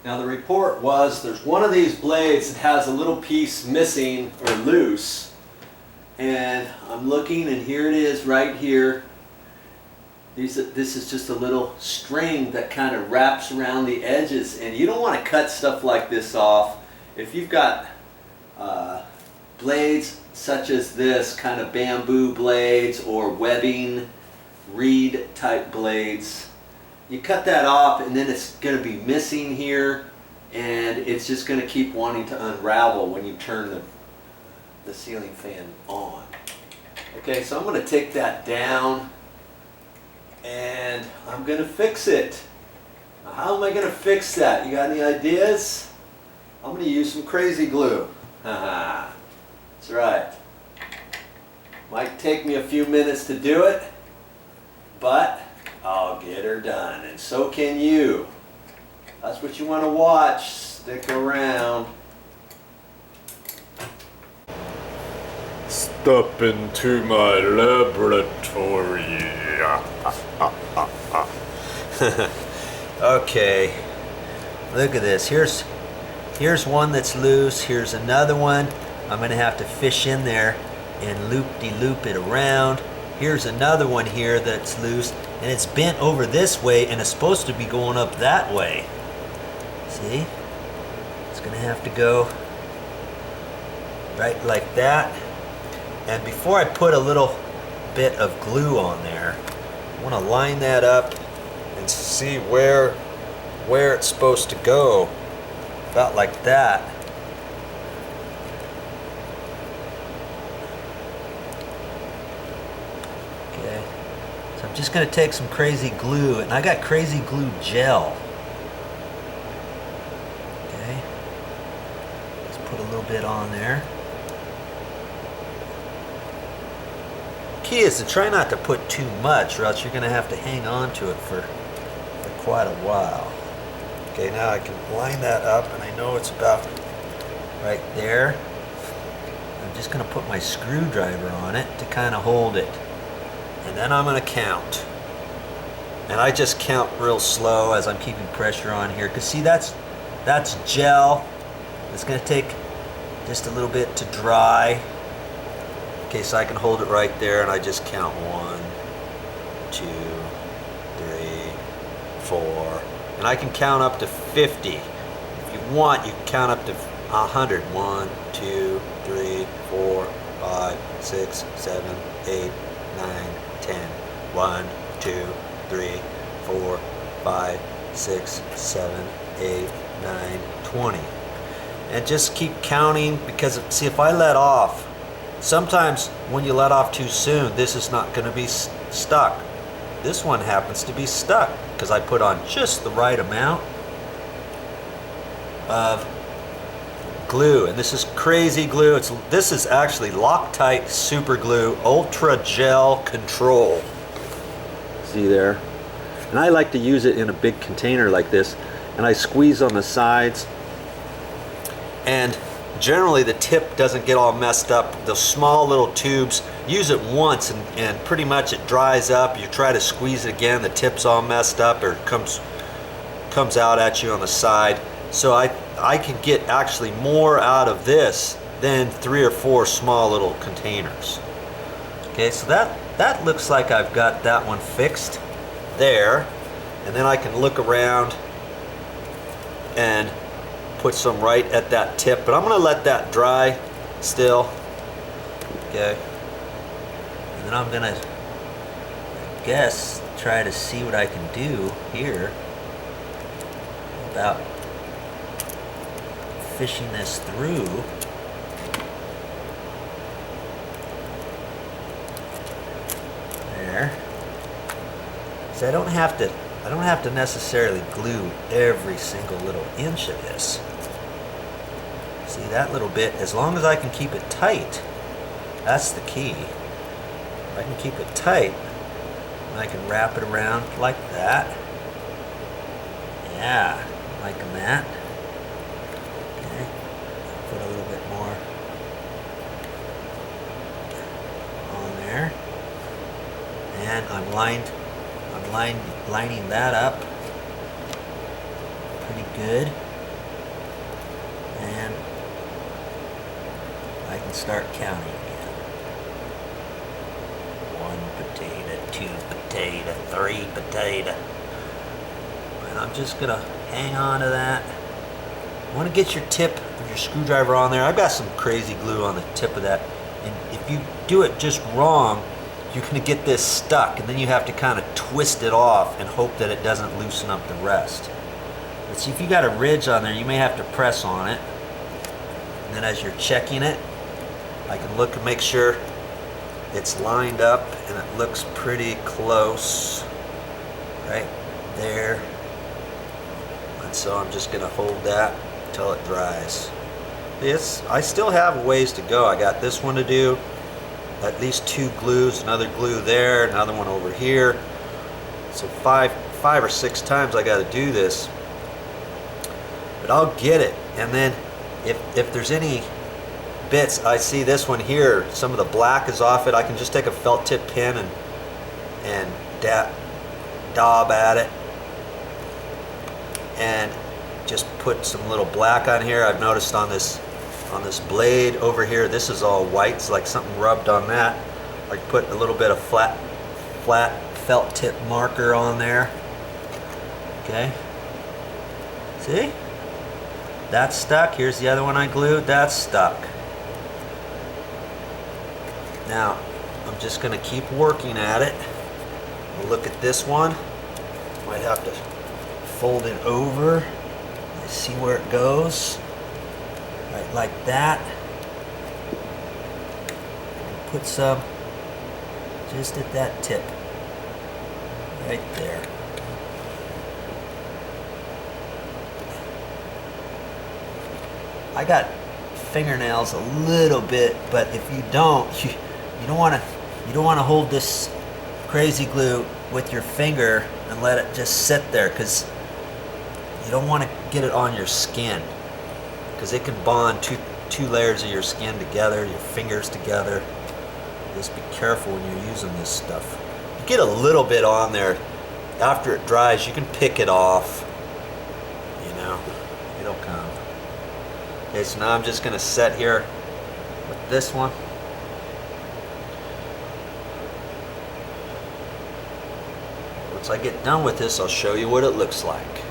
Now the report was there's one of these blades that has a little piece missing or loose, and I'm looking and here it is right here. This is just a little string that kind of wraps around the edges, and you don't want to cut stuff like this off. If you've got blades such as this, kind of bamboo blades or webbing, reed type blades, you cut that off and then it's going to be missing here, and it's just going to keep wanting to unravel when you turn the ceiling fan on. Okay, so I'm going to take that down and I'm going to fix it. Now, how am I going to fix that? You got any ideas? I'm going to use some crazy glue. Haha, that's right. Might take me a few minutes to do it, but I'll get her done, and so can you. That's what you want to watch. Stick around. Step into my laboratory. Okay, look at this. Here's one that's loose. Here's another one. I'm going to have to fish in there and loop-de-loop it around. Here's another one here that's loose, and it's bent over this way and it's supposed to be going up that way. See? It's going to have to go right like that. And before I put a little bit of glue on there, I want to line that up and see where it's supposed to go. About like that. Okay. So I'm just going to take some crazy glue, and I got crazy glue gel. Okay. Let's put a little bit on there. Key is to try not to put too much, or else you're going to have to hang on to it for quite a while. Okay, now I can line that up, and I know it's about right there. I'm just going to put my screwdriver on it to kind of hold it. And then I'm going to count. And I just count real slow as I'm keeping pressure on here. Because see, that's gel. It's going to take just a little bit to dry. Okay, so I can hold it right there, and I just count 1, 2, 3, 4. And I can count up to 50. If you want, you can count up to 100. 1, 2, 3, 4, 5, 6, 7, 8, 9, 10. 1, 2, 3, 4, 5, 6, 7, 8, 9, 20. And just keep counting, because see, if I let off, sometimes when you let off too soon, this is not going to be stuck. This one happens to be stuck because I put on just the right amount of glue, and this is crazy glue. This is actually Loctite Super Glue Ultra Gel Control. See there? And I like to use it in a big container like this, and I squeeze on the sides, and generally the tip doesn't get all messed up. The small little tubes, use it once and pretty much it dries up. You try to squeeze it again, the tip's all messed up, or comes out at you on the side. So I can get actually more out of this than 3 or 4 small little containers. Okay, so that looks like I've got that one fixed there. And then I can look around and put some right at that tip, but I'm going to let that dry still. Okay. And then I'm going to, I guess, try to see what I can do here about fishing this through. There. So I don't have to necessarily glue every single little inch of this. See, that little bit, as long as I can keep it tight, that's the key. If I can keep it tight, I can wrap it around like that. Yeah, liking that. Okay, put a little bit more on there. And I'm lining that up pretty good. and I can start counting again. 1 potato, 2 potato, 3 potato. And I'm just gonna hang on to that. You want to get your tip of your screwdriver on there. I've got some crazy glue on the tip of that, and if you do it just wrong, you're gonna get this stuck, and then you have to kind of twist it off and hope that it doesn't loosen up the rest. But see, if you got a ridge on there, you may have to press on it, and then as you're checking it, I can look and make sure it's lined up and it looks pretty close right there. And so I'm just gonna hold that until it dries. I still have a ways to go. I got this one to do, at least 2 glues, another glue there, another one over here. So five or six times I got to do this, but I'll get it. And then if there's any bits, I see this one here, some of the black is off it, I can just take a felt tip pen and daub at it and just put some little black on here. I've noticed on this blade over here, this is all white, it's like something rubbed on that. I can put a little bit of flat felt tip marker on there. Okay, see, that's stuck. Here's the other one I glued, that's stuck. Now I'm just gonna keep working at it. Look at this one, might have to fold it over. See where it goes, right like that. And put some just at that tip, right there. I got fingernails a little bit, but if you don't, you don't want to hold this crazy glue with your finger and let it just sit there, because you don't want to get it on your skin, because it can bond two layers of your skin together, your fingers together. Just be careful when you're using this stuff. You get a little bit on there. After it dries, you can pick it off. You know, it'll come. Okay, so now I'm just going to set here with this one. Once I get done with this, I'll show you what it looks like.